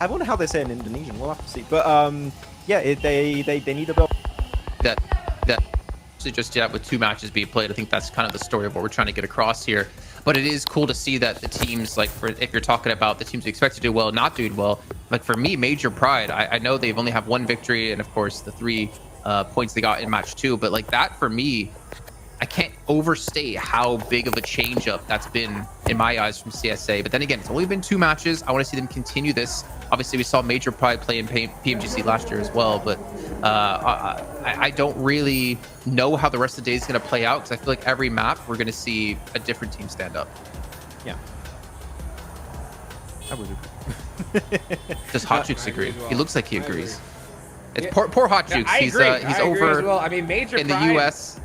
I wonder how they say in Indonesian. We'll have to see. But yeah, they need a belt. That just yet with 2 matches being played. I think that's kind of the story of what we're trying to get across here. But it is cool to see that the teams, like if you're talking about the teams we expect to do well, not doing well, like for me, Major Pride, I know they've only have 1 victory and of course the 3 points they got in match 2, but like that for me, I can't overstate how big of a change up that's been in my eyes from CSA. But then again, it's only been 2 matches. I want to see them continue this. Obviously, we saw Major Pride play in PMGC last year as well, but I don't really know how the rest of the day is going to play out because I feel like every map we're going to see a different team stand up. Yeah. I would agree. Does Hot Jukes agree? Well. He looks like he agrees. It's Yeah. poor Hot Jukes. He's over well. I mean, Major in the Pride. US.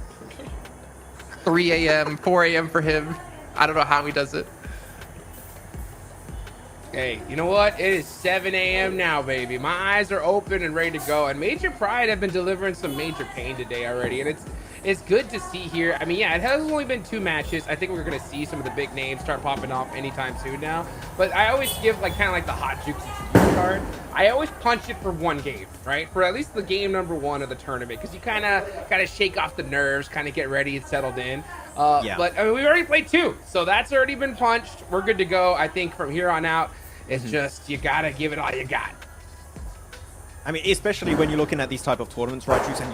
3 a.m., 4 a.m. for him. I don't know how he does it. Hey, you know what? It is 7 a.m. now, baby. My eyes are open and ready to go. And Major Pride have been delivering some major pain today already. And it's good to see here. I mean, yeah, it has only been 2 matches. I think we're going to see some of the big names start popping off anytime soon now. But I always give like kind of like the Hot Jukes card. I always punch it for 1 game, right? For at least the game number 1 of the tournament, because you kind of shake off the nerves, kind of get ready and settled in. Yeah. But I mean, we already played 2, so that's already been punched. We're good to go. I think from here on out, it's just you gotta give it all you got. I mean, especially when you're looking at these type of tournaments, right, Juice? And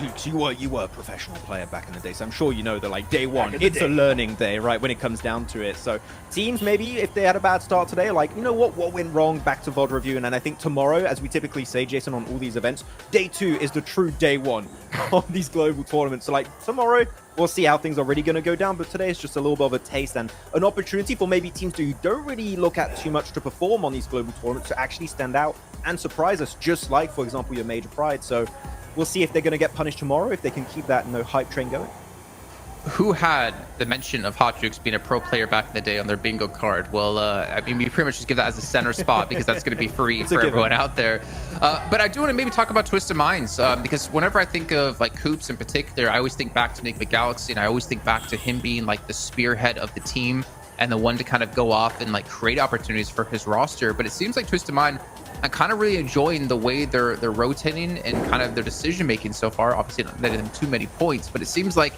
you were a professional player back in the day, so I'm sure you know that, like, day one, it's a learning day, right, when it comes down to it. So teams, maybe, if they had a bad start today, like, you know what went wrong, back to VOD review. And I think tomorrow, as we typically say, Jason, on all these events, day 2 is the true day 1 of these global tournaments. So, like, tomorrow, we'll see how things are really going to go down. But today is just a little bit of a taste and an opportunity for maybe teams who don't really look at too much to perform on these global tournaments to actually stand out and surprise us, just like, for example, your Major Pride. So we'll see if they're going to get punished tomorrow, if they can keep that hype train going. Who had the mention of Hot Jukes being a pro player back in the day on their bingo card? Well, I mean, we pretty much just give that as a center spot because that's going to be free for everyone out there. But I do want to maybe talk about Twisted Minds because whenever I think of like Coops in particular, I always think back to Enigma Galaxy, and I always think back to him being like the spearhead of the team and the one to kind of go off and like create opportunities for his roster. But it seems like Twisted Mind, I'm kind of really enjoying the way they're rotating and kind of their decision making so far. Obviously, not letting them too many points, but it seems like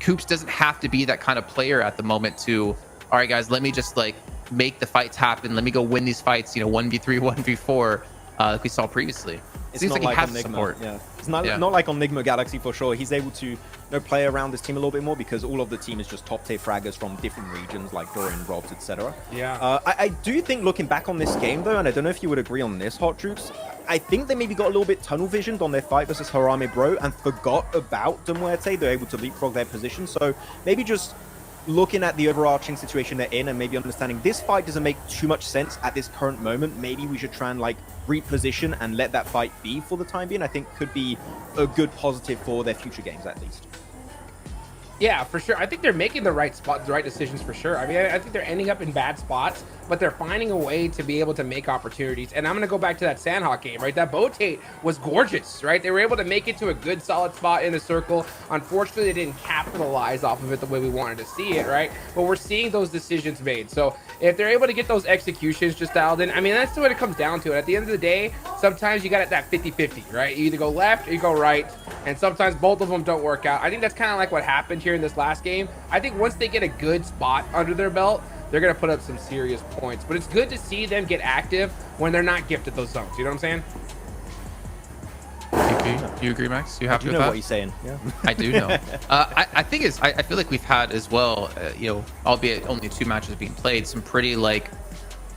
Coops doesn't have to be that kind of player at the moment to, all right, guys, let me just like make the fights happen. Let me go win these fights, 1v3, 1v4, like we saw previously. It seems like he has support. Yeah. It's not like on Enigma Galaxy for sure. He's able to play around this team a little bit more because all of the team is just top tier fraggers from different regions like Dorian, Robs, etc. Yeah. I do think looking back on this game though, and I don't know if you would agree on this, Hot Troops, I think they maybe got a little bit tunnel visioned on their fight versus Harame Bro and forgot about Demuerte. They're able to leapfrog their position. So maybe just looking at the overarching situation they're in and maybe understanding this fight doesn't make too much sense at this current moment. Maybe we should try and like reposition and let that fight be for the time being. I think could be a good positive for their future games at least. Yeah, for sure. I think they're making the right decisions for sure. I mean, I think they're ending up in bad spots, but they're finding a way to be able to make opportunities. And I'm going to go back to that Sandhawk game, right? That Botate was gorgeous, right? They were able to make it to a good, solid spot in the circle. Unfortunately, they didn't capitalize off of it the way we wanted to see it, right? But we're seeing those decisions made. So if they're able to get those executions just dialed in, I mean, that's what it comes down to. At the end of the day, sometimes you got it that 50-50, right? You either go left or you go right. And sometimes both of them don't work out. I think that's kind of like what happened here in this last game. I think once they get a good spot under their belt, they're going to put up some serious points. But it's good to see them get active when they're not gifted those zones. You know what I'm saying? Do you agree, Max? You happy with that? I know what he's saying. Yeah. I do know. I think I feel like we've had as well, albeit only 2 matches being played, some pretty like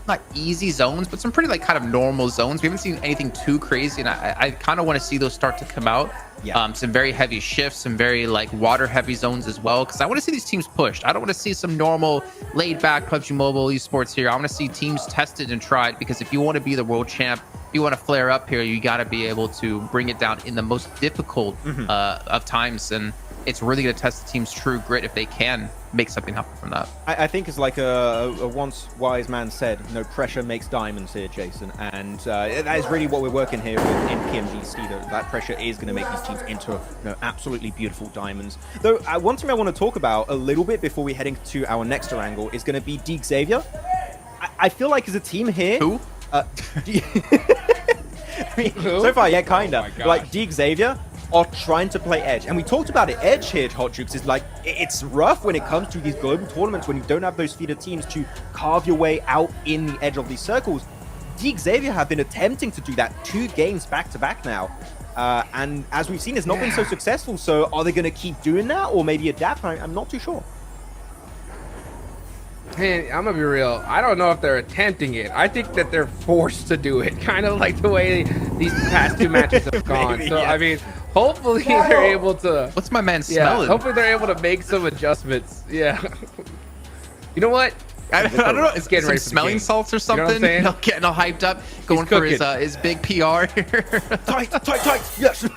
not easy zones, but some pretty like kind of normal zones. We haven't seen anything too crazy, and I kind of want to see those start to come out. Yeah. Some very heavy shifts, some very like water heavy zones as well, because I want to see these teams pushed. I don't want to see some normal laid back PUBG Mobile esports here. I want to see teams tested and tried, because if you want to be the world champ, if you want to flare up here, you got to be able to bring it down in the most difficult of times, and it's really going to test the team's true grit if they can make something happen from that. I think it's like a once wise man said, no pressure makes diamonds here, Jason. And that is really what we're working here with in PMGC. That pressure is going to make these teams into absolutely beautiful diamonds. Though one thing I want to talk about a little bit before we head into our next angle is going to be Deke Xavier. I feel like as a team here... Who? I mean, so far, yeah, kind Oh my of. gosh. Like, Xavier are trying to play Edge. And we talked about it. Edge here, Hot Jukes, is like, it's rough when it comes to these global tournaments when you don't have those feeder teams to carve your way out in the edge of these circles. Xavier have been attempting to do that 2 games back-to-back now. And as we've seen, it's not been so successful. So are they going to keep doing that or maybe adapt? I'm not too sure. Man, I'm gonna be real. I don't know if they're attempting it. I think that they're forced to do it, kind of like the way these past 2 matches have gone. Maybe, So yeah. I mean, hopefully they're able to. What's my man Yeah, smelling? hopefully they're able to make some adjustments. Yeah. You know what? I don't know. It's getting some ready for the smelling game. salts or You know what I'm something. saying? Getting all hyped up, going for his big PR here. Tight, yes.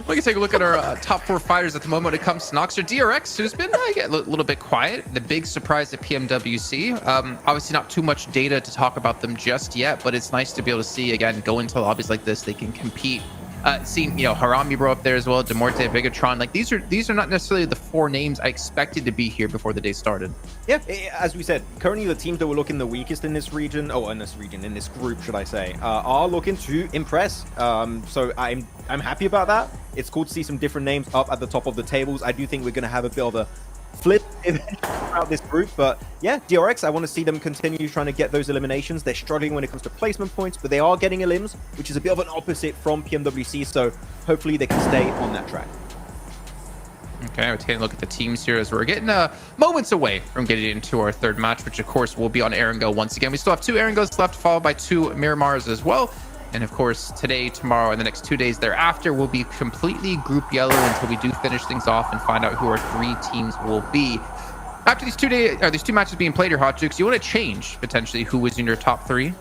We can take a look at our top 4 fighters at the moment when it comes to Noxer. DRX, who's been a little bit quiet. The big surprise at PMWC. Obviously not too much data to talk about them just yet, but it's nice to be able to see, again, go into lobbies like this, they can compete. Seeing, Harami bro up there as well, Demorte, Bigatron. Like, these are not necessarily the 4 names I expected to be here before the day started. Yeah, as we said, currently the teams that were looking the weakest in this region, in this group, should I say, are looking to impress. So I'm happy about that. It's cool to see some different names up at the top of the tables. I do think we're going to have a bit of a flip throughout this group, but yeah, DRX, I want to see them continue trying to get those eliminations. They're struggling when it comes to placement points, but they are getting elims, which is a bit of an opposite from PMWC, so hopefully they can stay on that track. Okay, we're taking a look at the teams here as we're getting moments away from getting into our 3rd match, which of course will be on Erangel once again. We still have 2 Erangels left, followed by 2 Miramars as well. And of course, today, tomorrow, and the next 2 days thereafter will be completely group yellow until we do finish things off and find out who our 3 teams will be. After these 2 matches being played here, Hot Jukes, you want to change potentially who was in your top 3?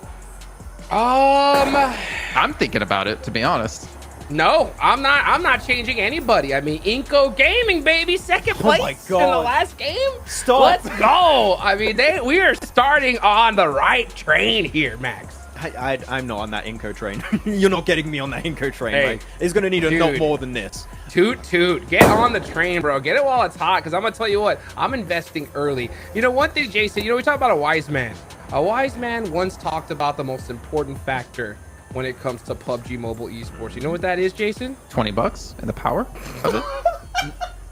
I'm thinking about it, to be honest. No, I'm not changing anybody. I mean, Inco Gaming, baby, 2nd place my in God. the last game. Stop. Let's go. I mean, we are starting on the right train here, Max. I'm not on that Inco train. You're not getting me on that Inco train. Hey, like, it's going to need a lot dude. more than this. Toot toot, get on the train, bro. Get it while it's hot, because I'm gonna tell you what, I'm investing early. You know, one thing, Jason, we talk about a wise man. A wise man once talked about the most important factor when it comes to PUBG Mobile esports. You know what that is, Jason? $20 and the power of it.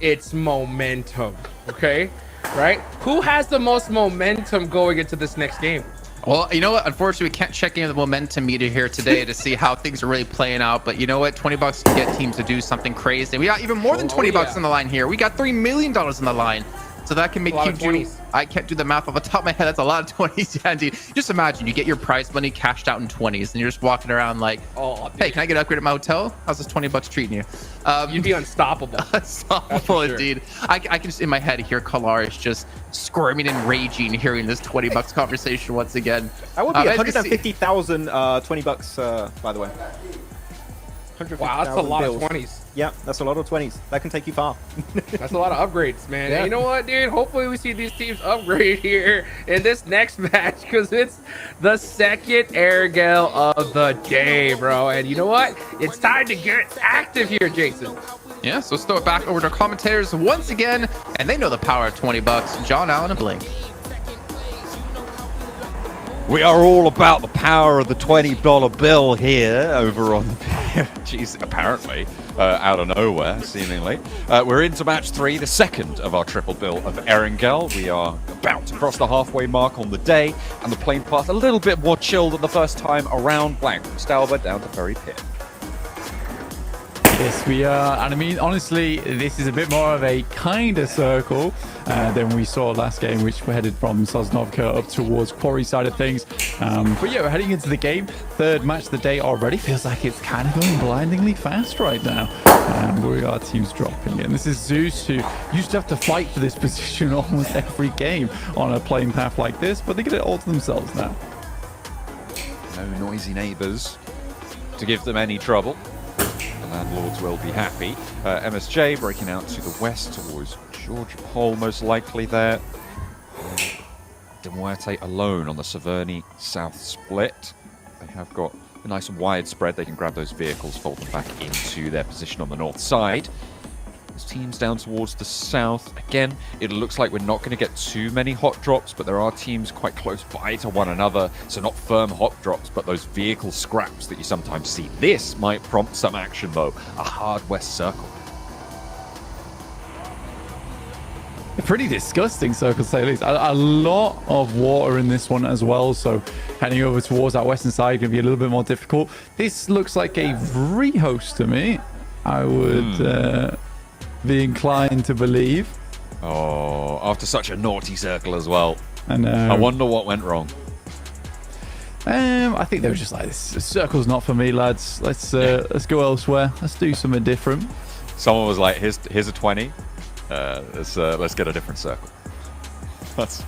It's momentum, okay? Right? Who has the most momentum going into this next game? Well, you know what? Unfortunately, we can't check in the momentum meter here today to see how things are really playing out. But you know what? $20 can get teams to do something crazy. We got even more than $20 on the line here. We got $3 million on the line. So that can make you do... I can't do the math off the top of my head. That's a lot of 20s, Andy. Just imagine you get your prize money cashed out in 20s and you're just walking around like, Oh, hey, can I get an upgrade at my hotel? How's this $20 treating you? You'd be unstoppable. Unstoppable, sure. indeed. I can just in my head hear Kalaris just squirming and raging hearing this $20 conversation once again. That would be as you can see- 150,000 $20, by the way. Wow, that's a lot bills. of 20s. Yeah, that's a lot of 20s. That can take you far. That's a lot of upgrades, man. Yeah. And you know what, dude? Hopefully we see these teams upgrade here in this next match, because it's the 2nd Erangel of the day, bro. And you know what? It's time to get active here, Jason. Yeah, so let's throw it back over to our commentators once again, and they know the power of $20. John Allen and Blink. We are all about the power of the $20 bill here over on jeez, apparently out of nowhere, seemingly. We're into match 3, the 2nd of our triple bill of Erangel. We are about to cross the halfway mark on the day, and the playing path a little bit more chill than the first time around, blank from Stalbert down to Ferry Pit. Yes, we are. And I mean, honestly, this is a bit more of a kinder circle than we saw last game, which we're headed from Sosnovka up towards Quarry side of things. But yeah, we're heading into the game. 3rd match of the day already. Feels like it's kind of going blindingly fast right now. We got teams dropping in. This is Zeus, who used to have to fight for this position almost every game on a playing path like this, but they get it all to themselves now. No noisy neighbours to give them any trouble. Landlords will be happy. MSJ breaking out to the west towards Georgia Pole, most likely there. De Muerte alone on the Severny south split. They have got a nice and wide spread. They can grab those vehicles, fold them back into their position on the north side. There's teams down towards the south. Again, it looks like we're not going to get too many hot drops, but there are teams quite close by to one another. So not firm hot drops, but those vehicle scraps that you sometimes see. This might prompt some action, though. A hard west circle. A pretty disgusting circle, to say the least. A lot of water in this one as well, so heading over towards that western side can be a little bit more difficult. This looks like a rehost to me. I would be inclined to believe. Oh, after such a naughty circle as well. I know. I wonder what went wrong. I think they were just like, this circle's not for me, lads. Let's go elsewhere. Let's do something different. Someone was like, here's a 20. Let's get a different circle. That's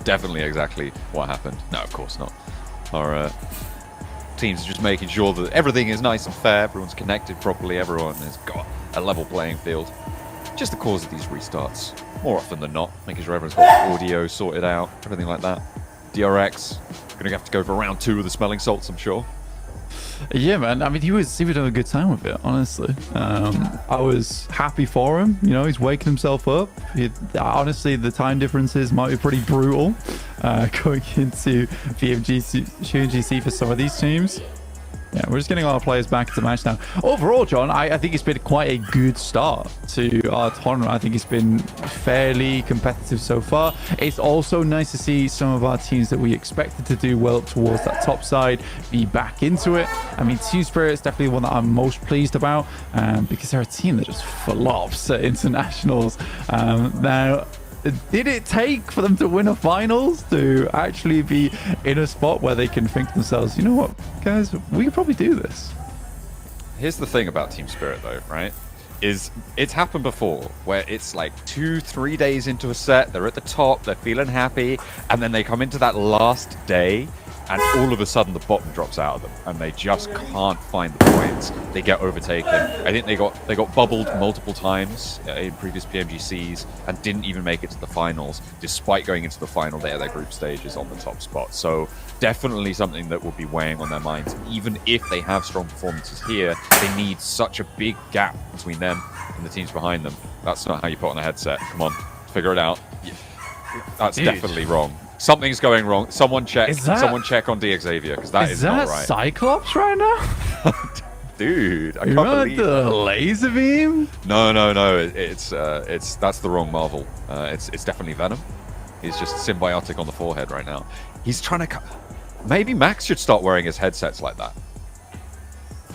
definitely exactly what happened. No, of course not. Our teams are just making sure that everything is nice and fair, everyone's connected properly, everyone has got a level playing field. Just the cause of these restarts, more often than not, making sure everyone's got audio sorted out, everything like that. DRX, gonna have to go for round 2 of the smelling salts, I'm sure. Yeah, man. I mean, he was having a good time with it, honestly. I was happy for him. You know, he's waking himself up. Honestly, the time differences might be pretty brutal going into PMGC for some of these teams. Yeah, we're just getting a lot of players back into the match now. Overall, John, I think it's been quite a good start to our tournament. I think it's been fairly competitive so far. It's also nice to see some of our teams that we expected to do well up towards that top side be back into it. I mean, Team Spirit is definitely one that I'm most pleased about because they're a team that just flops at internationals. Now, did it take for them to win a finals to actually be in a spot where they can think to themselves, you know what, guys, we could probably do this? Here's the thing about Team Spirit, though, right? Is it's happened before where it's like 2-3 days into a set, they're at the top, they're feeling happy, and then they come into that last day and all of a sudden the bottom drops out of them and they just can't find the points. They get overtaken. I think they got bubbled multiple times in previous PMGCs and didn't even make it to the finals. Despite going into the final, they had their group stages on the top spot. So definitely something that will be weighing on their minds. Even if they have strong performances here, they need such a big gap between them and the teams behind them. That's not how you put on a headset. Come on, figure it out. That's definitely wrong. Something's going wrong. Someone check. Someone check on DXavier because that is not right. Is that Cyclops right now? Dude, I you can't heard believe the laser beam? No. It's that's the wrong Marvel. It's definitely Venom. He's just symbiotic on the forehead right now. He's trying to. Maybe Max should start wearing his headsets like that.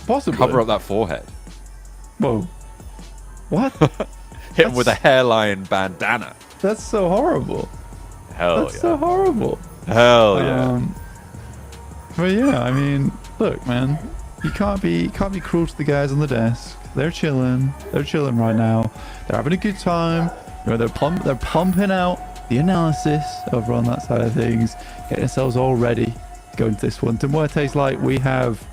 Possibly. Cover up that forehead. Whoa. What? Hit him with a hairline bandana. That's so horrible. Hell That's yeah. so horrible. Hell yeah. But yeah, I mean, look, man, you can't be cruel to the guys on the desk. They're chilling. They're chilling right now. They're having a good time. You know, they're pumping out the analysis over on that side of things, getting themselves all ready to go into this one. To Muerte's like, we have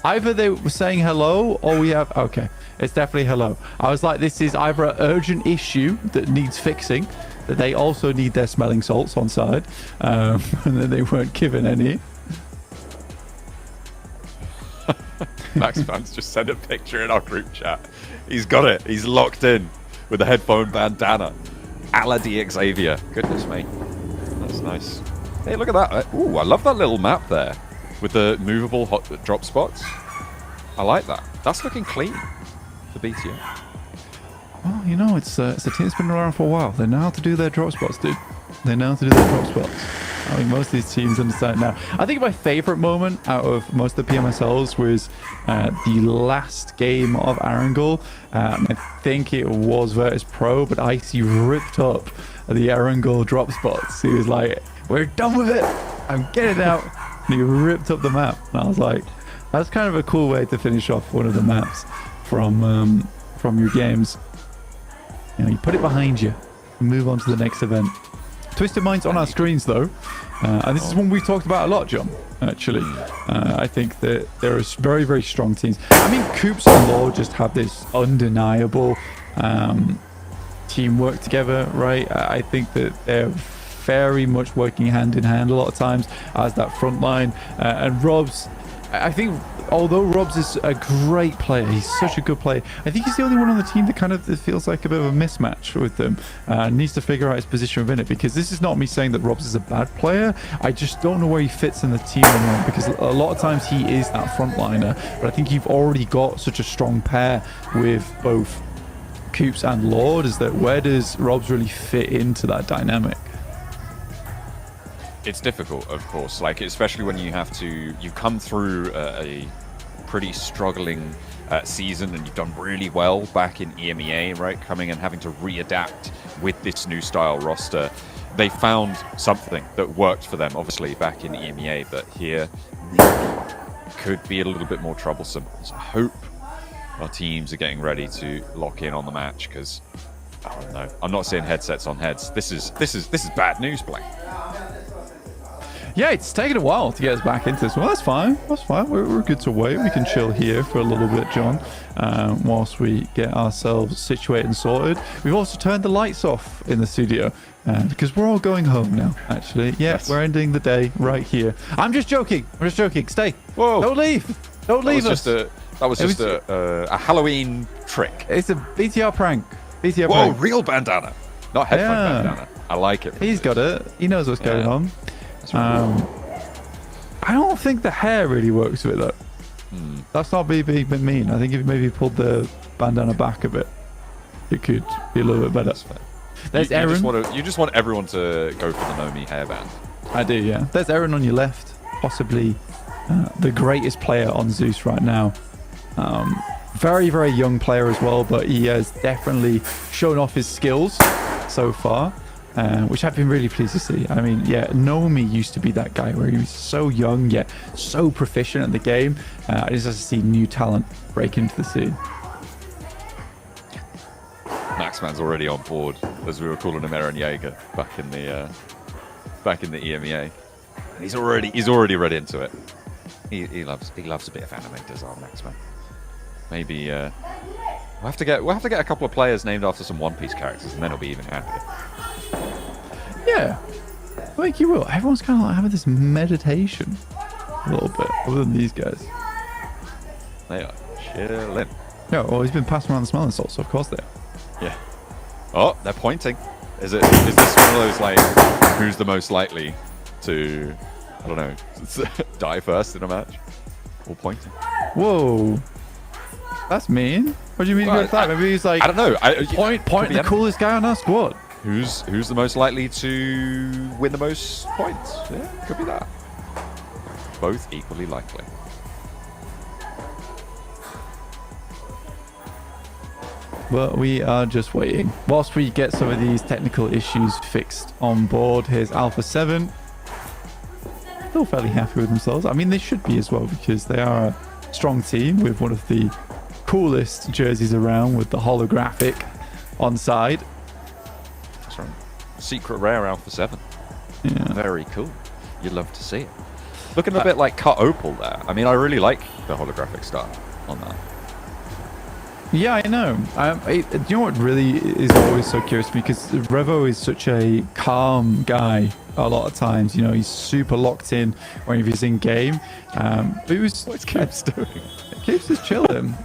either they were saying hello or we have okay. It's definitely hello. I was like, this is either an urgent issue that needs fixing, that they also need their smelling salts on side, and then they weren't given any. Max fans just sent a picture in our group chat. He's got it. He's locked in with the headphone bandana. A la DXavier. Goodness me. That's nice. Hey, look at that. Ooh, I love that little map there with the movable hot drop spots. I like that. That's looking clean for BTO. Well, you know, it's a team that's been around for a while. They know how to do their drop spots, dude. They know how to do their drop spots. I think most of these teams understand now. I think my favorite moment out of most of the PMSLs was the last game of Arangel. I think it was Virtus Pro, but Icy ripped up the Arangel drop spots. He was like, we're done with it. I'm getting out. And he ripped up the map. And I was like, that's kind of a cool way to finish off one of the maps from your games. You know, you put it behind you and move on to the next event. Twisted Mind's on our screens, though. And this is one we've talked about a lot, John, actually. I think that there are very, very strong teams. I mean, Coops and Law just have this undeniable teamwork together, right? I think that they're very much working hand in hand a lot of times as that front line. And Rob's, I think although Robs is a great player, he's such a good player, I think he's the only one on the team that kind of feels like a bit of a mismatch with them. Needs to figure out his position within it, because this is not me saying that Robs is a bad player. I just don't know where he fits in the team anymore, because a lot of times he is that frontliner, but I think you've already got such a strong pair with both Coops and Lord. Is that where does Robs really fit into that dynamic? It's difficult, of course, like especially when you've come through a pretty struggling season, and you've done really well back in EMEA, right? Coming and having to readapt with this new style roster. They found something that worked for them, obviously, back in EMEA, but here could be a little bit more troublesome. So I hope our teams are getting ready to lock in on the match, because I don't know. I'm not seeing headsets on heads. This is bad news, Blake. Yeah, it's taken a while to get us back into this. Well, that's fine. That's fine. We're good to wait. We can chill here for a little bit, John, whilst we get ourselves situated and sorted. We've also turned the lights off in the studio because we're all going home now, actually. Yeah, yes. We're ending the day right here. I'm just joking. I'm just joking. Stay. Whoa. Don't leave. Don't leave us. That was just a Halloween trick. It's a BTR prank. BTR Whoa, prank. Real bandana. Not headphone bandana. I like it. He's got it. He knows what's going on. I don't think the hair really works with it though. That's not being mean. I think if maybe pulled the bandana back a bit, it could be a little bit better. That's fair. There's Aaron. You just want everyone to go for the Nomi hairband. I do, yeah. There's Aaron on your left, possibly the greatest player on Zeus right now. Very, very young player as well, but he has definitely shown off his skills so far. Which I've been really pleased to see. I mean, yeah, Nomi used to be that guy where he was so young yet so proficient at the game. I just have to see new talent break into the scene. Maxman's already on board, as we were calling him, Eren Jaeger back in the EMEA. And he's already read into it. He loves a bit of anime, does our Maxman. Maybe we'll have to get a couple of players named after some One Piece characters, and then he'll be even happier. Yeah, I think you will. Everyone's kind of like having this meditation a little bit, other than these guys. They are chilling. Yeah, well, he's been passing around the smelling salts, so of course they are. Yeah. Oh, they're pointing. Is this one of those, like, who's the most likely to, I don't know, die first in a match? All pointing. Whoa. That's mean. What do you mean about that? Maybe he's like, I don't know. Point the coolest guy on our squad. Who's the most likely to win the most points? Yeah, could be that. Both equally likely. But we are just waiting. Whilst we get some of these technical issues fixed on board, here's Alpha 7. Still fairly happy with themselves. I mean, they should be as well, because they are a strong team with one of the coolest jerseys around with the holographic on side. Secret rare Alpha 7. Yeah. Very cool. You'd love to see it. Looking a bit like cut opal there. I mean, I really like the holographic style on that. Yeah, I know. You know what really is always so curious to me, because Revo is such a calm guy a lot of times. You know, he's super locked in when he's in game. But he was... What's Coops doing? Coops is chilling.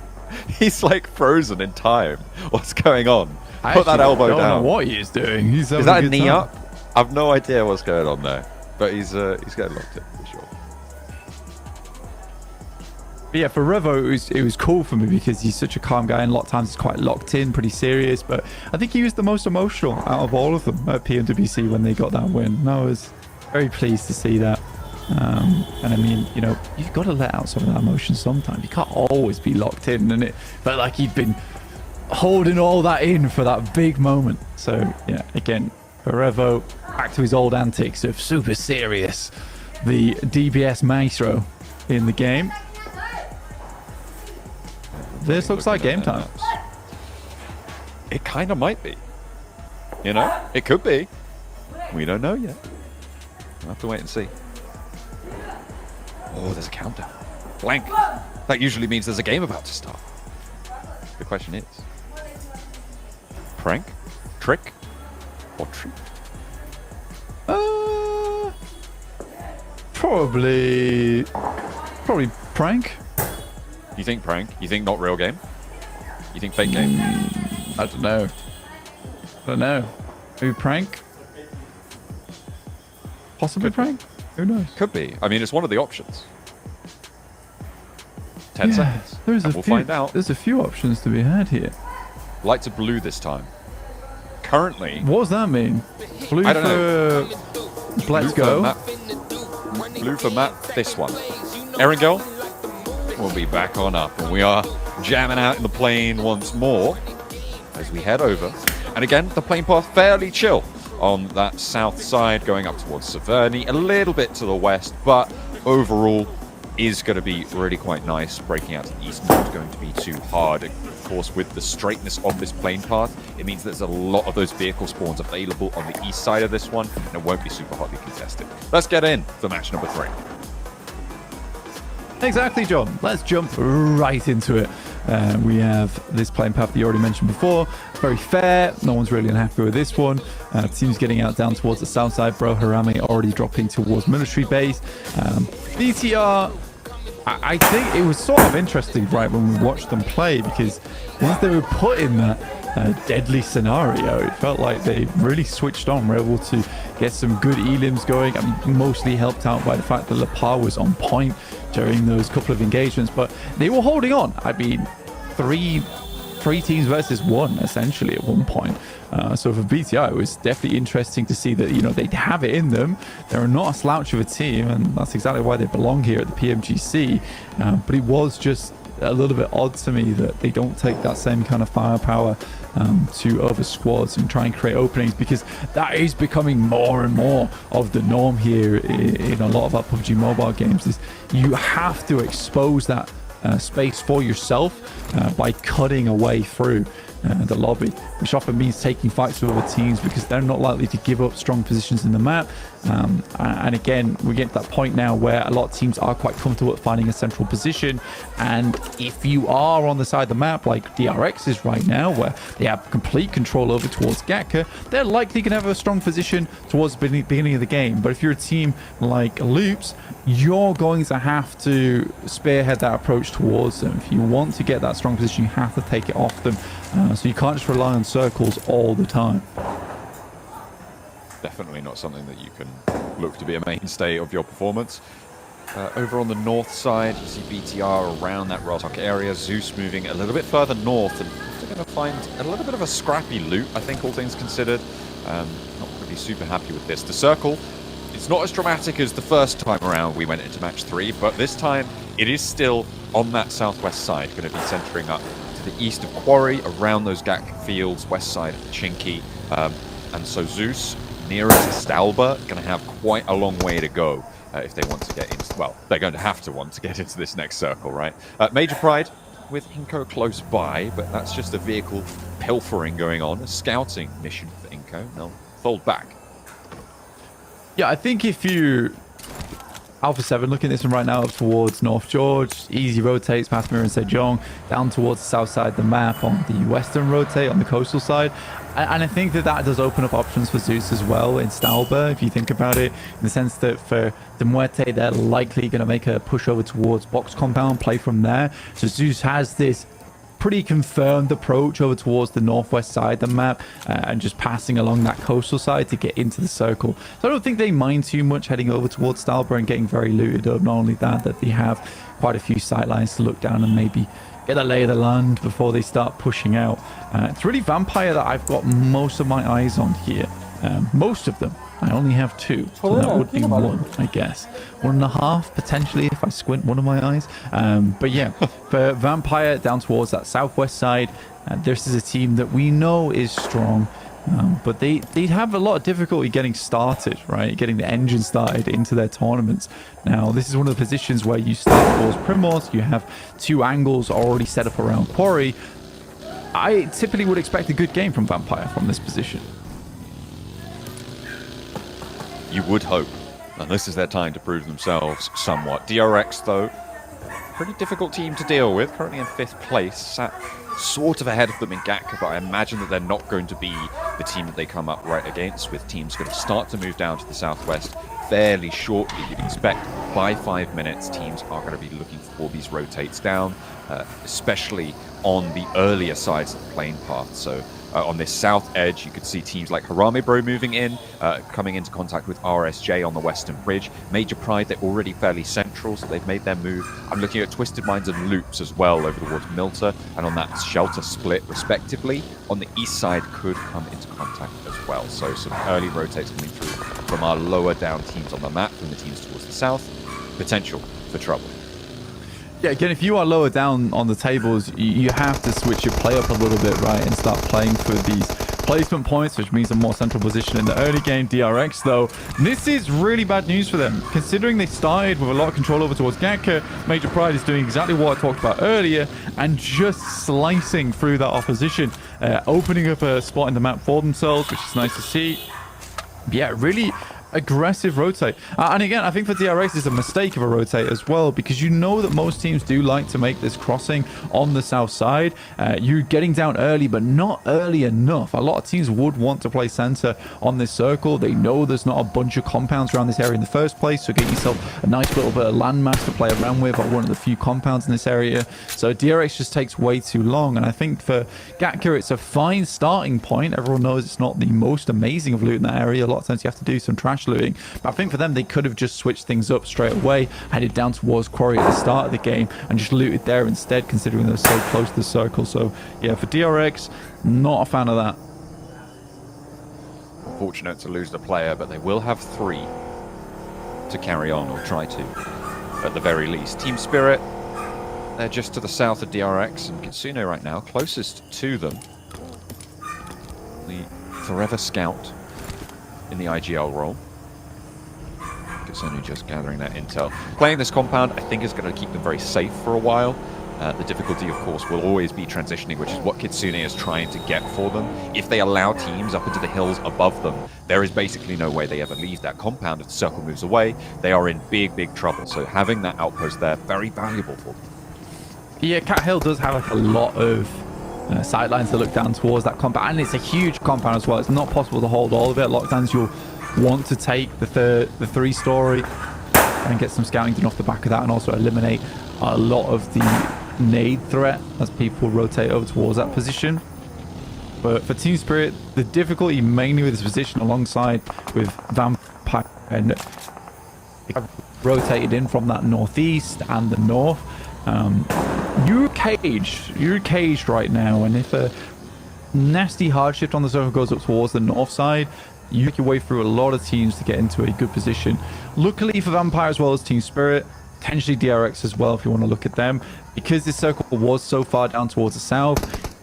He's like frozen in time. What's going on? Put that elbow down. I don't know what he is doing. Is that a knee up? I've no idea what's going on there, but he's getting locked in for sure. But yeah, for Revo, it was cool for me because he's such a calm guy, and a lot of times he's quite locked in, pretty serious. But I think he was the most emotional out of all of them at PMGC when they got that win. And I was very pleased to see that. And I mean, you know, you've got to let out some of that emotion sometimes. You can't always be locked in, and it felt like he'd been holding all that in for that big moment. So yeah, again, Revo back to his old antics of super serious, the DBS maestro in the game. This looks like game time. It kind of might be. You know, it could be. We don't know yet. We'll have to wait and see. Oh, there's a countdown. Blank. That usually means there's a game about to start. The question is, prank, trick, or treat? Probably Probably prank. You think prank? You think not real game? You think fake game? I don't know. Maybe prank? Possibly prank? Who knows? Could be. I mean, it's one of the options. 10 seconds. We'll find out. There's a few options to be had here. Lights are blue this time. Currently. What does that mean? Blue I don't know. Let's go. Blue for map. This one. Erangel will be back on up. And we are jamming out in the plane once more as we head over. And again, the plane path fairly chill on that south side, going up towards Severny, a little bit to the west, but overall is going to be really quite nice. Breaking out to the east not going to be too hard. Of course, with the straightness of this plane path, it means there's a lot of those vehicle spawns available on the east side of this one, and it won't be super hotly contested. Let's get in for match number 3. Exactly, John. Let's jump right into it. We have this plane path that you already mentioned before. Very fair. No one's really unhappy with this one. Teams getting out down towards the south side. Bro Harame already dropping towards military base. BTR, I think it was sort of interesting, right, when we watched them play, because once they were put in that deadly scenario, it felt like they really switched on. Were able to get some good elims going. I mean, mostly helped out by the fact that Lepar was on point during those couple of engagements, but they were holding on. I mean, three teams versus one essentially at one point. So for BTI, it was definitely interesting to see that, you know, they have it in them. They're not a slouch of a team, and that's exactly why they belong here at the PMGC. But it was just a little bit odd to me that they don't take that same kind of firepower to other squads and try and create openings, because that is becoming more and more of the norm here in a lot of our PUBG Mobile games. Is you have to expose that space for yourself by cutting away through the lobby, which often means taking fights with other teams because they're not likely to give up strong positions in the map. And again, we get to that point now where a lot of teams are quite comfortable at finding a central position, and if you are on the side of the map like DRX is right now, where they have complete control over towards Gatka, they're likely going to have a strong position towards the beginning of the game. But if you're a team like Loops, you're going to have to spearhead that approach towards them. If you want to get that strong position, you have to take it off them. So you can't just rely on circles all the time. Definitely not something that you can look to be a mainstay of your performance. Over on the north side, you see BTR around that Rotok area. Zeus moving a little bit further north, and they're going to find a little bit of a scrappy loot, I think, all things considered. Not really super happy with this. The circle, it's not as dramatic as the first time around we went into match 3, but this time it is still on that southwest side, going to be centering up to the east of Quarry, around those Gak fields, west side of the Chinky. And so Zeus, nearer to Stalber, going to have quite a long way to go if they want to get into, well, they're going to want to get into this next circle, right? Major Pride with Inko close by, but that's just a vehicle pilfering going on, a scouting mission for Inko. They'll fold back. Yeah, I think if you Alpha 7 looking at this one right now up towards North George, easy rotates past Mir and Sejong down towards the south side of the map on the western rotate on the coastal side. And I think that does open up options for Zeus as well in Stalber, if you think about it, in the sense that for the Muerte, they're likely going to make a push over towards Box Compound, play from there. So Zeus has this pretty confirmed approach over towards the northwest side of the map and just passing along that coastal side to get into the circle. So I don't think they mind too much heading over towards Stalber and getting very looted up. Not only that they have quite a few sight lines to look down and maybe get a lay of the land before they start pushing out. It's really Vampire that I've got most of my eyes on here. Most of them. I only have 2, so that would be 1, I guess. 1.5 potentially if I squint one of my eyes. But yeah, for Vampire down towards that southwest side, this is a team that we know is strong, but they have a lot of difficulty getting started, right? Getting the engine started into their tournaments. Now, this is one of the positions where you start towards Primos, you have 2 angles already set up around Quarry. I typically would expect a good game from Vampire from this position. You would hope, and this is their time to prove themselves somewhat. DRX, though, pretty difficult team to deal with, currently in 5th place, sat sort of ahead of them in Gatka, but I imagine that they're not going to be the team that they come up right against, with teams going to start to move down to the southwest fairly shortly. You'd expect by 5 minutes, teams are going to be looking for these rotates down, especially on the earlier sides of the plane path. So on this south edge, you could see teams like Harame Bro moving in, coming into contact with RSJ on the western bridge. Major Pride, they're already fairly central, so they've made their move. I'm looking at Twisted Minds and Loops as well over towards Milta, and on that shelter split, respectively. On the east side could come into contact as well. So some early rotates coming through from our lower down teams on the map, from the teams towards the south. Potential for trouble. Yeah, again, if you are lower down on the tables, you have to switch your play up a little bit, right, and start playing for these placement points, which means a more central position in the early game. DRX, though, this is really bad news for them, considering they started with a lot of control over towards Gatka. Major Pride is doing exactly what I talked about earlier and just slicing through that opposition, opening up a spot in the map for themselves, which is nice to see. Yeah, really aggressive rotate. And again, I think for DRX it's a mistake of a rotate as well, because you know that most teams do like to make this crossing on the south side. You're getting down early, but not early enough. A lot of teams would want to play center on this circle. They know there's not a bunch of compounds around this area in the first place, so get yourself a nice little bit of landmass to play around with, or one of the few compounds in this area. So DRX just takes way too long, and I think for Gatka it's a fine starting point. Everyone knows it's not the most amazing of loot in that area. A lot of times you have to do some trash looting, but I think for them they could have just switched things up straight away, headed down towards Quarry at the start of the game and just looted there instead, considering they're so close to the circle. So yeah, for DRX, not a fan of that. Fortunate to lose the player, but they will have 3 to carry on, or try to, at the very least. Team Spirit, they're just to the south of DRX, and Kitsune right now closest to them. The Forever Scout in the IGL role. Kitsune just gathering that intel. Playing this compound, I think, is going to keep them very safe for a while. The difficulty, of course, will always be transitioning, which is what Kitsune is trying to get for them. If they allow teams up into the hills above them, there is basically no way they ever leave that compound. If the circle moves away, they are in big, big trouble. So having that outpost there, very valuable for them. Yeah, Cat Hill does have like a lot of sidelines to look down towards that compound, and it's a huge compound as well. It's not possible to hold all of it. A lot of times you'll want to take the 3-story and get some scouting done off the back of that, and also eliminate a lot of the nade threat as people rotate over towards that position. But for Team Spirit, the difficulty mainly with this position, alongside with Vampire, and rotated in from that northeast and the north. You're caged right now, and if a nasty hard shift on the circle goes up towards the north side, you make your way through a lot of teams to get into a good position. Luckily for Vampire as well as Team Spirit, potentially DRX as well if you want to look at them, because this circle was so far down towards the south,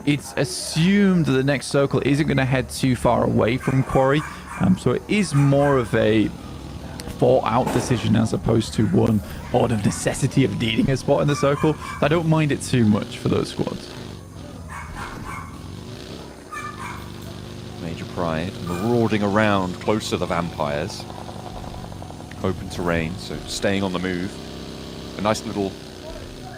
it's assumed that the next circle isn't going to head too far away from Quarry, so it is more of a thought out decision as opposed to one out of necessity of needing a spot in the circle. I don't mind it too much for those squads. Major Pride marauding around close to the Vampires. Open terrain, so staying on the move. A nice little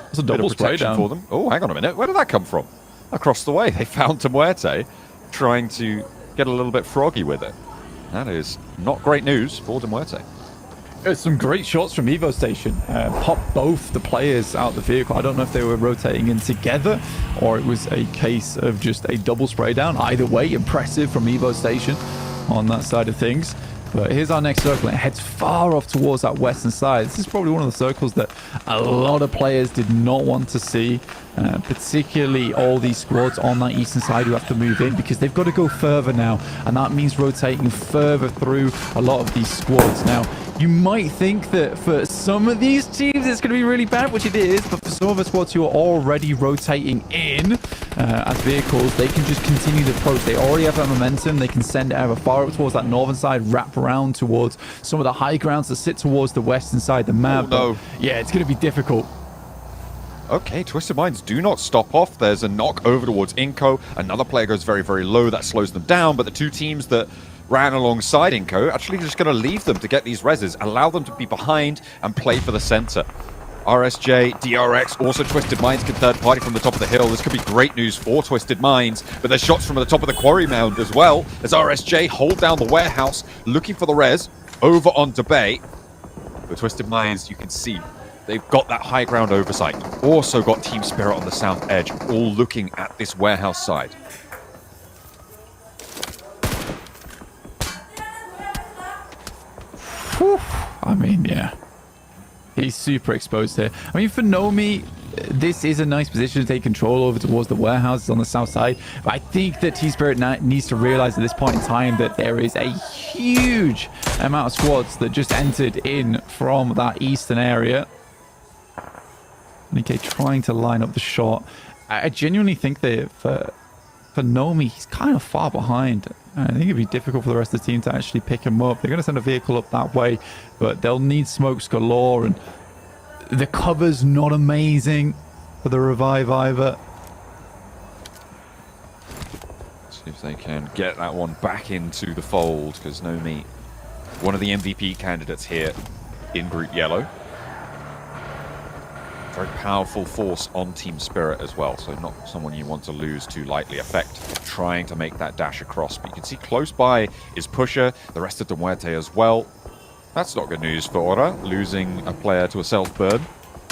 It's a double spray down for them. Oh, hang on a minute. Where did that come from? Across the way, they found Muerte trying to get a little bit froggy with it. That is not great news for Muerte. There's some great shots from Evo Station. Popped both the players out the vehicle. I don't know if they were rotating in together or it was a case of just a double spray down. Either way, impressive from Evo Station on that side of things. But here's our next circle. It heads far off towards that western side. This is probably one of the circles that a lot of players did not want to see, particularly all these squads on that eastern side who have to move in, because they've got to go further now, and that means rotating further through a lot of these squads. Now, you might think that for some of these teams it's going to be really bad, which it is, but for some of the squads who are already rotating in as vehicles, they can just continue the approach. They already have that momentum. They can send it either far up towards that northern side, wrap around towards some of the high grounds that sit towards the western side of the map. Oh, no. But yeah, it's going to be difficult. Okay, Twisted Minds do not stop off. There's a knock over towards Inko. Another player goes very, very low. That slows them down, but the two teams that ran alongside Inko actually just going to leave them to get these reses, allow them to be behind and play for the center. RSJ, DRX, also Twisted Minds can third party from the top of the hill. This could be great news for Twisted Minds, but there's shots from the top of the quarry mound as well, as RSJ hold down the warehouse, looking for the res. over on debate. The Twisted Minds, you can see, they've got that high ground oversight. Also got Team Spirit on the south edge, all looking at this warehouse side. Whew. I mean, yeah. He's super exposed here. I mean, for Nomi, this is a nice position to take control over towards the warehouses on the south side. But I think that T-Spirit needs to realize at this point in time that there is a huge amount of squads that just entered in from that eastern area. Okay, trying to line up the shot. I genuinely think that for Nomi, he's kind of far behind. I think it'd be difficult for the rest of the team to actually pick him up. They're going to send a vehicle up that way, but they'll need smokes galore, and the cover's not amazing for the revive either. See if they can get that one back into the fold, because Nomi, one of the MVP candidates here in Group Yellow. Very powerful force on Team Spirit as well, so not someone you want to lose too lightly. Effect trying to make that dash across, but you can see close by is Pusher, the rest of Muerte as well. That's not good news for Aura, losing a player to a self-burn.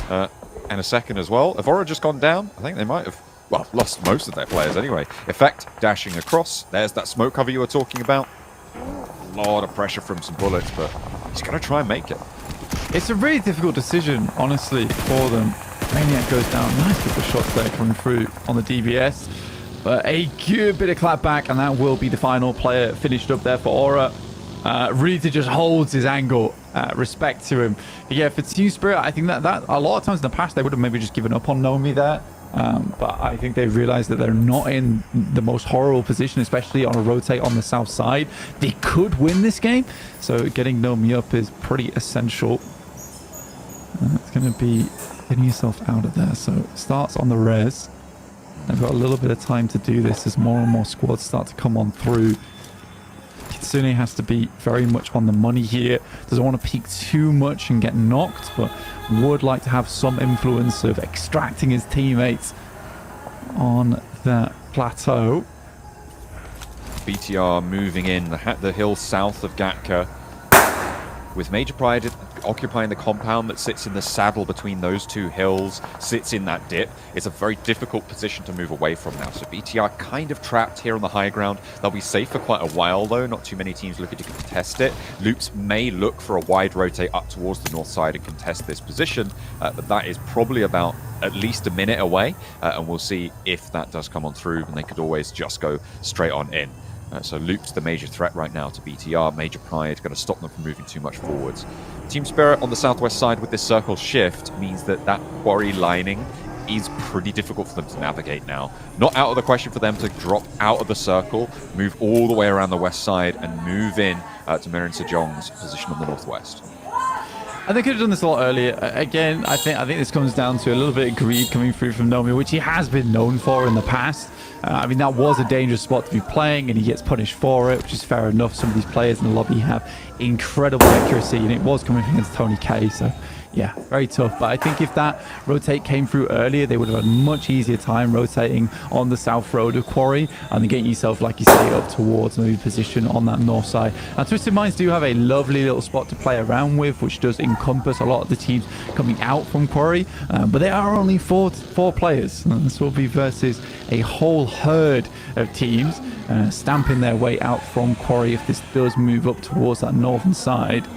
And a second as well. Have Aura just gone down? I think they might have, well, lost most of their players anyway. Effect dashing across. There's that smoke cover you were talking about. A lot of pressure from some bullets, but he's going to try and make it. It's a really difficult decision, honestly, for them. Maniac goes down. Nice little shots there coming through on the DBS. But a good bit of clapback, and that will be the final player finished up there for Aura. Rita just holds his angle. Respect to him. But yeah, for Team Spirit, I think that a lot of times in the past, they would have maybe just given up on Nomi there. But I think they've realized that they're not in the most horrible position, especially on a rotate on the south side. They could win this game, so getting Nomi up is pretty essential. It's going to be getting yourself out of there. So it starts on the res. They've got a little bit of time to do this as more and more squads start to come on through. Kitsune has to be very much on the money here. Doesn't want to peek too much and get knocked, but would like to have some influence of extracting his teammates on that plateau. BTR moving in the hill south of Gatka, with Major Pride occupying the compound that sits in the saddle between those two hills, sits in that dip. It's a very difficult position to move away from now. So BTR kind of trapped here on the high ground. They'll be safe for quite a while though. Not too many teams looking to contest it. Loops may look for a wide rotate up towards the north side and contest this position, but that is probably about at least a minute away, and we'll see if that does come on through, and they could always just go straight on in. So Luke's the major threat right now to BTR. Major Pride going to stop them from moving too much forwards. Team Spirit on the southwest side with this circle shift means that quarry lining is pretty difficult for them to navigate now. Not out of the question for them to drop out of the circle, move all the way around the west side, and move in to Mirin Sejong's position on the northwest. And they could have done this a lot earlier. Again, I think this comes down to a little bit of greed coming through from Nomi, which he has been known for in the past. I mean, that was a dangerous spot to be playing, and he gets punished for it, which is fair enough. Some of these players in the lobby have incredible accuracy, and it was coming against Tony K, so yeah, very tough. But I think if that rotate came through earlier, they would have had a much easier time rotating on the south road of Quarry and then getting yourself, like you say, up towards maybe position on that north side. Now, Twisted Minds do have a lovely little spot to play around with, which does encompass a lot of the teams coming out from Quarry, but they are only four players. And this will be versus a whole herd of teams stamping their way out from Quarry if this does move up towards that northern side.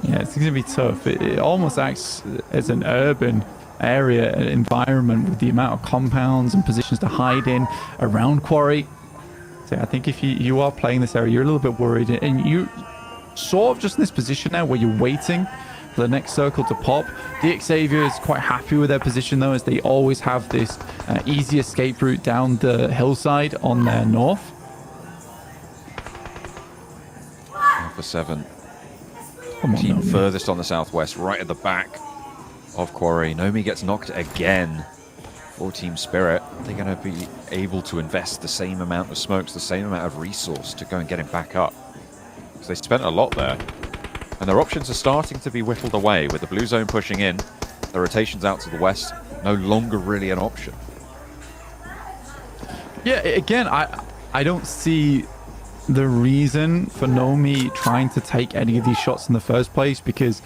Yeah, it's going to be tough. It almost acts as an urban area, an environment with the amount of compounds and positions to hide in around Quarry. So I think if you are playing this area, you're a little bit worried. And you sort of just in this position now where you're waiting for the next circle to pop. DX Xavier is quite happy with their position though, as they always have this easy escape route down the hillside on their north. For 7. Come on, Team Nomi. furthest on the southwest, right at the back of Quarry. Nomi gets knocked again for Team Spirit. They're going to be able to invest the same amount of smokes, the same amount of resource to go and get him back up. So they spent a lot there. And their options are starting to be whittled away with the blue zone pushing in. The rotations out to the west, no longer really an option. Yeah, again, I don't see the reason for Nomi trying to take any of these shots in the first place, because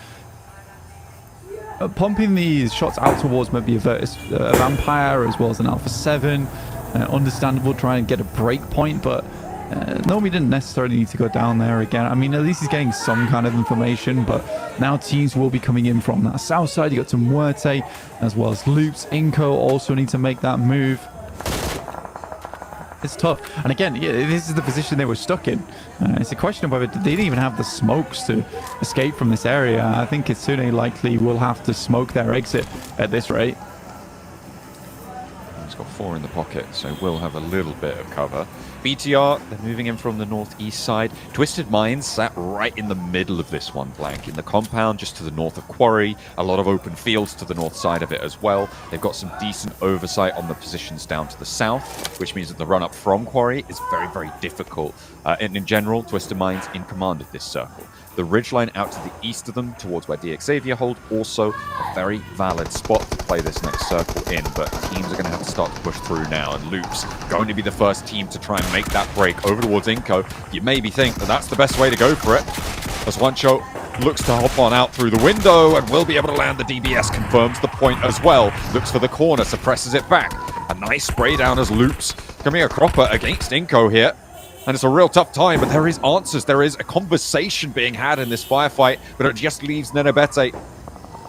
pumping these shots out towards maybe a Vampire as well as an Alpha 7, understandable, try and get a break point, but Nomi didn't necessarily need to go down there again. I mean, at least he's getting some kind of information, but now teams will be coming in from that south side. You got some Muerte as well as Loops. Inco also need to make that move. It's tough. And again, yeah, this is the position they were stuck in. It's a question of whether they didn't even have the smokes to escape from this area. I think Kitsune likely will have to smoke their exit at this rate. He's got 4 in the pocket, so we'll have a little bit of cover. BTR, they're moving in from the northeast side. Twisted Minds sat right in the middle of this one, Blank, in the compound just to the north of Quarry. A lot of open fields to the north side of it as well. They've got some decent oversight on the positions down to the south, which means that the run-up from Quarry is very, very difficult. And in general, Twisted Minds in command of this circle. The ridgeline out to the east of them, towards where DXavier hold, also a very valid spot to play this next circle in, but teams are going to have to start to push through now, and Loops going to be the first team to try and make that break over towards Inco. You maybe think that that's the best way to go for it, as Wancho looks to hop on out through the window and will be able to land the DBS, confirms the point as well, looks for the corner, suppresses it back. A nice spray down as Loops coming a cropper against Inco here. And it's a real tough time, but there is answers. There is a conversation being had in this firefight, but it just leaves Nenobete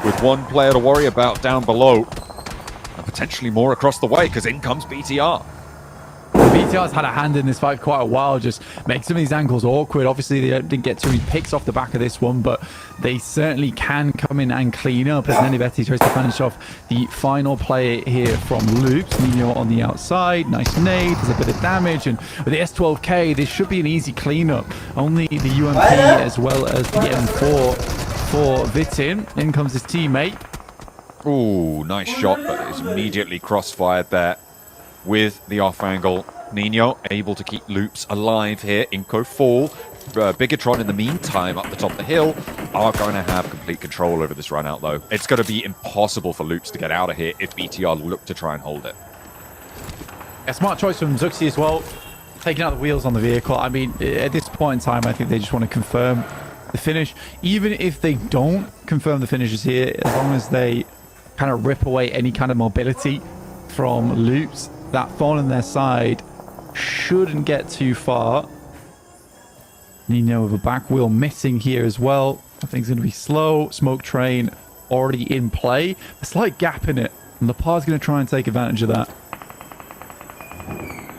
with one player to worry about down below. And potentially more across the way, because in comes BTR. BTR's had a hand in this fight for quite a while, just makes some of these angles awkward. Obviously, they didn't get too many picks off the back of this one, but they certainly can come in and clean up as Nenobete tries to finish off the final play here from Loops. Nino on the outside, nice nade, there's a bit of damage, and with the S12K, this should be an easy cleanup. Only the UMP as well as the M4 for Vitin. In comes his teammate. Ooh, nice shot, but is immediately crossfired there with the off angle. Nino able to keep Loops alive here. Inco fall. Bigatron in the meantime up the top of the hill are going to have complete control over this run out though. It's going to be impossible for Loops to get out of here if BTR look to try and hold it. A smart choice from Zuxi as well, taking out the wheels on the vehicle. I mean, at this point in time, I think they just want to confirm the finish. Even if they don't confirm the finishes here, as long as they kind of rip away any kind of mobility from Loops, that thorn on their side shouldn't get too far. Nino with a back wheel missing here as well. I think it's going to be slow. Smoke train already in play. A slight gap in it, and Lepar's going to try and take advantage of that.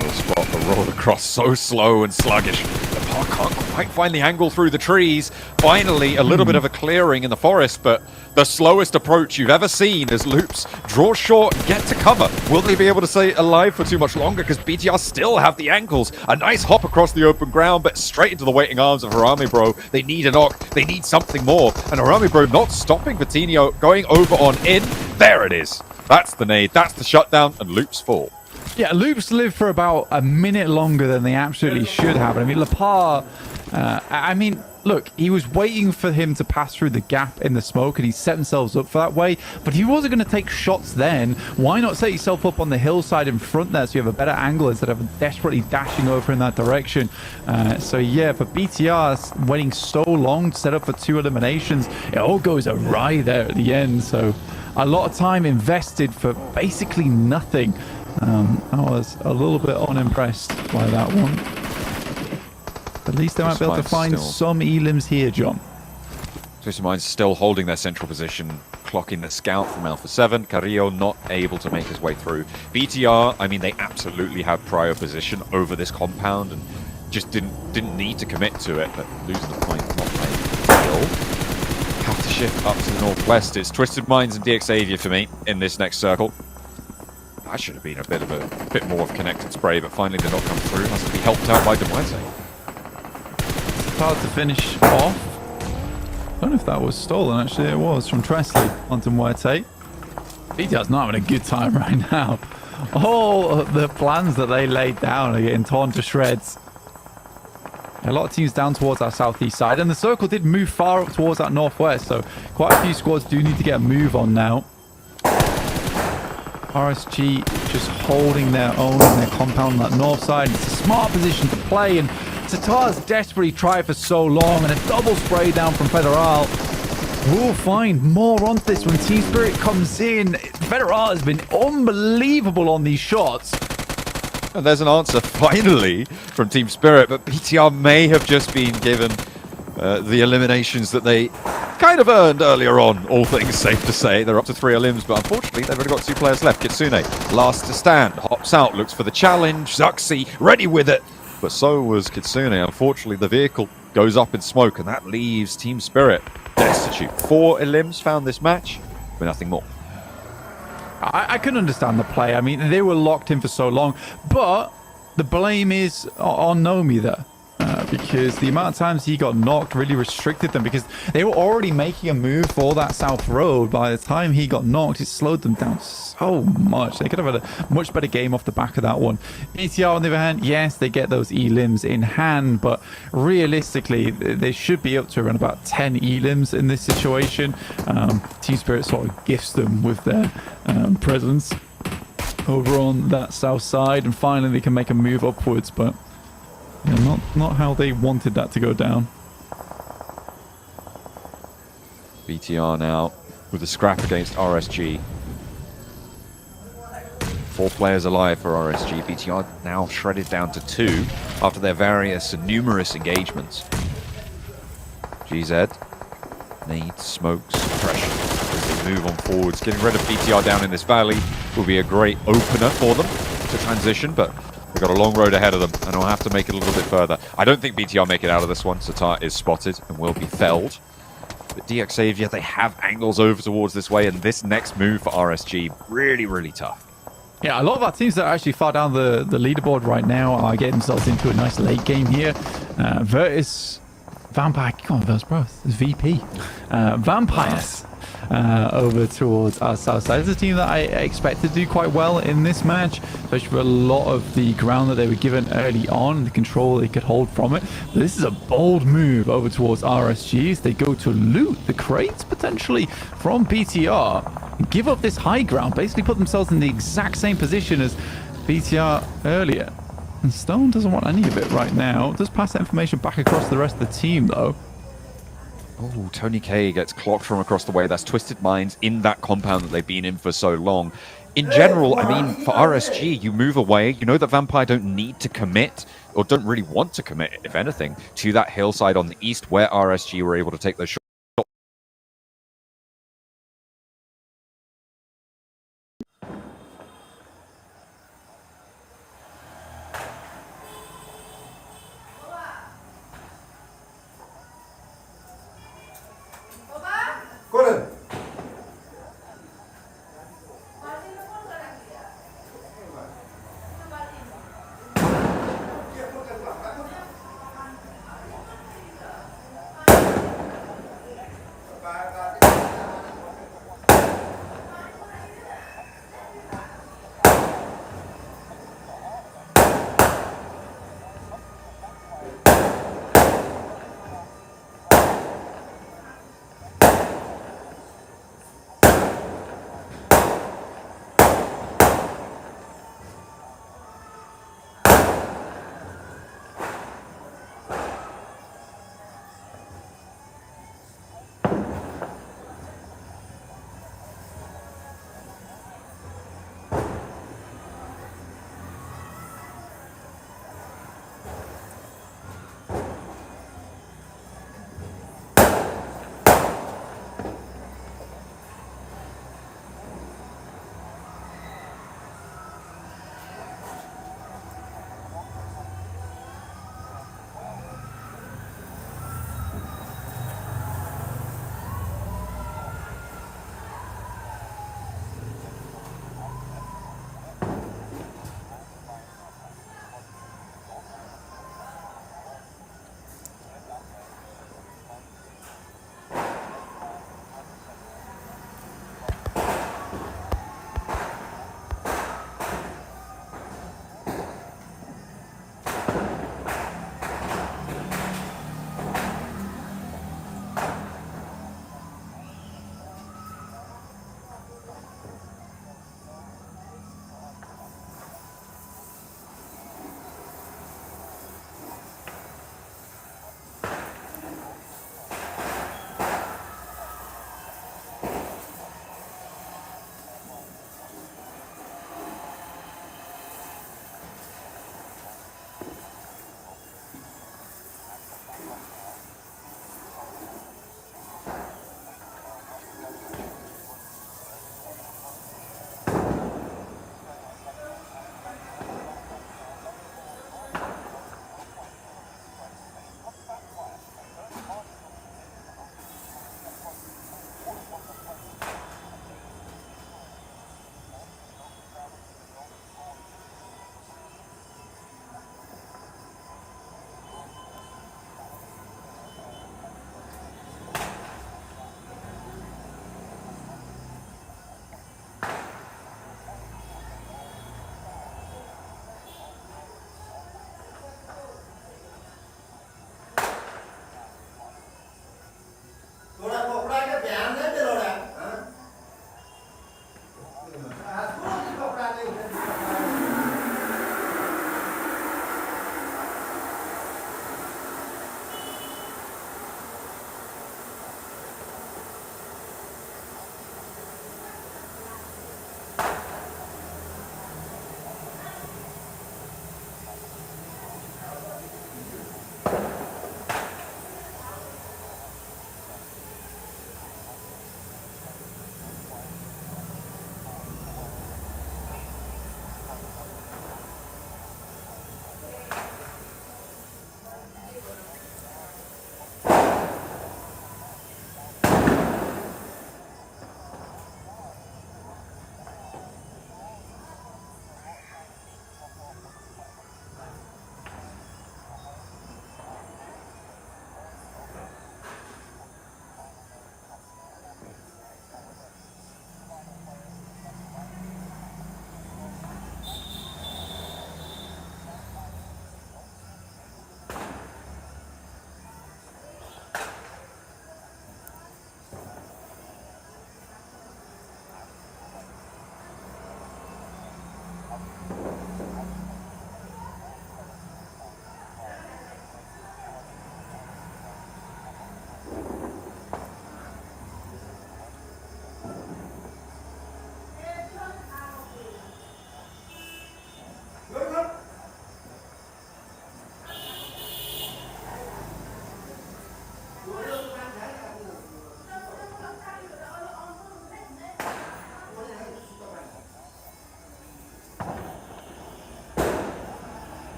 We'll spot the roll across so slow and sluggish. Lepar can't quite find the angle through the trees. Finally, a little bit of a clearing in the forest, but the slowest approach you've ever seen as Loops draw short and get to cover. Will they be able to stay alive for too much longer? Because BTR still have the angles. A nice hop across the open ground, but straight into the waiting arms of Harame Bro. They need a knock. They need something more. And Harame Bro not stopping Vitinho, going over on in. There it is. That's the nade. That's the shutdown, and Loops fall. Yeah, Loops lived for about a minute longer than they absolutely should have. I mean, Lepar, I mean, look, he was waiting for him to pass through the gap in the smoke, and he set themselves up for that way. But if he wasn't going to take shots then, why not set yourself up on the hillside in front there so you have a better angle instead of desperately dashing over in that direction? So yeah, for BTR, waiting so long to set up for 2 eliminations, it all goes awry there at the end. So a lot of time invested for basically nothing. I was a little bit unimpressed by that one. At least they might be able to find some elims here, John. Twisted Minds still holding their central position, clocking the scout from Alpha 7. Carrillo not able to make his way through. BTR, I mean, they absolutely have prior position over this compound and just didn't need to commit to it, but losing the point, not playing still. Have to shift up to the northwest. It's Twisted Minds and DXavier for me in this next circle. That should have been a bit more of connected spray, but finally did not come through. Has to be helped out by Demuerte. It's hard to finish off. I don't know if that was stolen, actually. It was from Tresley onto Muerte. BTR's not having a good time right now. All the plans that they laid down are getting torn to shreds. A lot of teams down towards our southeast side, and the circle did move far up towards that northwest, so quite a few squads do need to get a move on now. RSG just holding their own in their compound on that north side. It's a smart position to play, and Tatar's desperately tried for so long, and a double spray down from Federal will find more onto this when Team Spirit comes in. Federal has been unbelievable on these shots. And there's an answer finally from Team Spirit, but BTR may have just been given the eliminations that they kind of earned earlier on, all things safe to say. They're up to 3 elims, but unfortunately they've only got 2 players left. Kitsune, last to stand, hops out, looks for the challenge. Zuxi, ready with it. But so was Kitsune. Unfortunately, the vehicle goes up in smoke, and that leaves Team Spirit destitute. 4 elims found this match, but nothing more. I can understand the play. I mean, they were locked in for so long, but the blame is on Nomi there. Because the amount of times he got knocked really restricted them, because they were already making a move for that south road. By the time he got knocked, it slowed them down so much. They could have had a much better game off the back of that one. BTR, on the other hand, yes, they get those elims in hand, but realistically, they should be up to around about 10 elims in this situation. Team Spirit sort of gifts them with their presence over on that south side, and finally they can make a move upwards, but yeah, not how they wanted that to go down. BTR now with a scrap against RSG. 4 players alive for RSG. BTR now shredded down to 2 after their various and numerous engagements. GZ needs smoke suppression as they move on forwards. Getting rid of BTR down in this valley will be a great opener for them to transition, but they've got a long road ahead of them, and will have to make it a little bit further. I don't think BTR make it out of this one. Satar is spotted and will be felled. But DX Xavier, they have angles over towards this way, and this next move for RSG, really, really tough. Yeah, a lot of our teams that are actually far down the leaderboard right now are getting themselves into a nice late game here. Virtus, Vampire, come on, Virtus, bro, it's VP. Vampires. Over towards our south side. It's a team that I expect to do quite well in this match, especially for a lot of the ground that they were given early on, the control they could hold from it. But this is a bold move over towards RSGs. They go to loot the crates potentially from BTR, give up this high ground, basically put themselves in the exact same position as BTR earlier. And Stone doesn't want any of it right now. Does pass that information back across the rest of the team though. Oh, Tony K gets clocked from across the way. That's Twisted Minds in that compound that they've been in for so long. In general, I mean, for RSG, you move away. You know that Vampire don't need to commit, or don't really want to commit, if anything, to that hillside on the east where RSG were able to take those shots.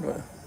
Right.